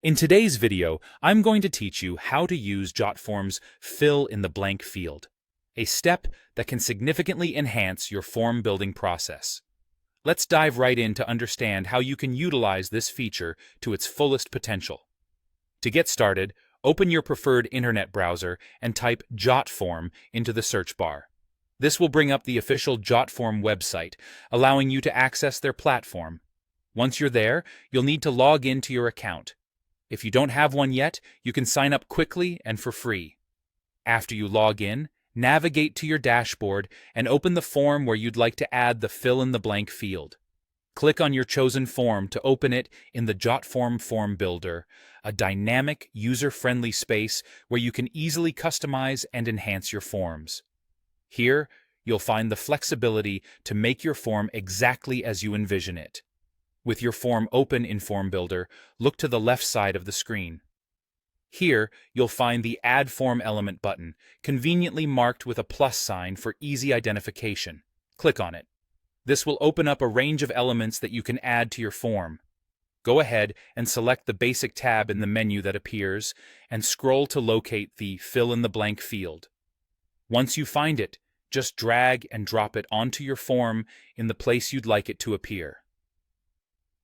In today's video, I'm going to teach you how to use Jotform's fill in the blank field, a step that can significantly enhance your form building process. Let's dive right in to understand how you can utilize this feature to its fullest potential. To get started, open your preferred internet browser and type Jotform into the search bar. This will bring up the official Jotform website, allowing you to access their platform. Once you're there, you'll need to log into your account. If you don't have one yet, you can sign up quickly and for free. After you log in, navigate to your dashboard and open the form where you'd like to add the fill-in-the-blank field. Click on your chosen form to open it in the Jotform Form Builder, a dynamic, user-friendly space where you can easily customize and enhance your forms. Here, you'll find the flexibility to make your form exactly as you envision it. With your form open in Form Builder, look to the left side of the screen. Here, you'll find the Add Form Element button, conveniently marked with a plus sign for easy identification. Click on it. This will open up a range of elements that you can add to your form. Go ahead and select the basic tab in the menu that appears, and scroll to locate the Fill in the Blank field. Once you find it, just drag and drop it onto your form in the place you'd like it to appear.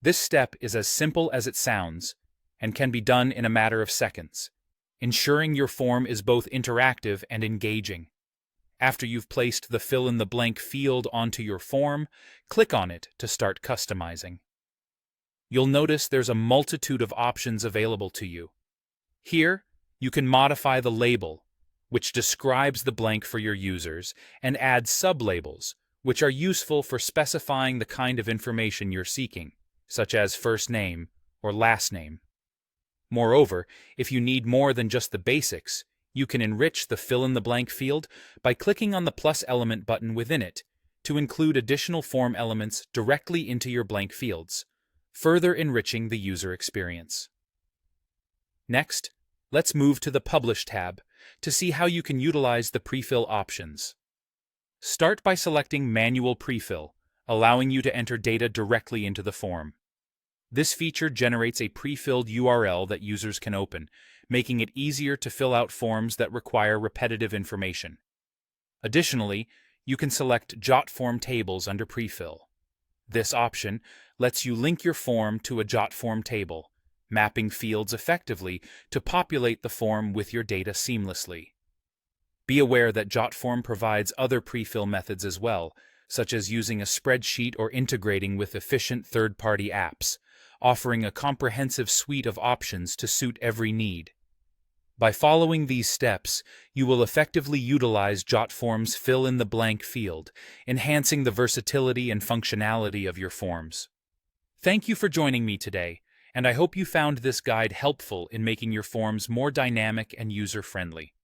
This step is as simple as it sounds, and can be done in a matter of seconds, ensuring your form is both interactive and engaging. After you've placed the fill-in-the-blank field onto your form, click on it to start customizing. You'll notice there's a multitude of options available to you. Here, you can modify the label, which describes the blank for your users, and add sublabels, which are useful for specifying the kind of information you're seeking, such as first name or last name. Moreover, if you need more than just the basics, you can enrich the fill-in-the-blank field by clicking on the plus element button within it to include additional form elements directly into your blank fields, further enriching the user experience. Next, let's move to the Publish tab to see how you can utilize the prefill options. Start by selecting Manual Prefill, allowing you to enter data directly into the form. This feature generates a pre-filled URL that users can open, making it easier to fill out forms that require repetitive information. Additionally, you can select Jotform tables under prefill. This option lets you link your form to a Jotform table, mapping fields effectively to populate the form with your data seamlessly. Be aware that Jotform provides other prefill methods as well, such as using a spreadsheet or integrating with efficient third-party apps, offering a comprehensive suite of options to suit every need. By following these steps, you will effectively utilize Jotform's fill-in-the-blank field, enhancing the versatility and functionality of your forms. Thank you for joining me today, and I hope you found this guide helpful in making your forms more dynamic and user-friendly.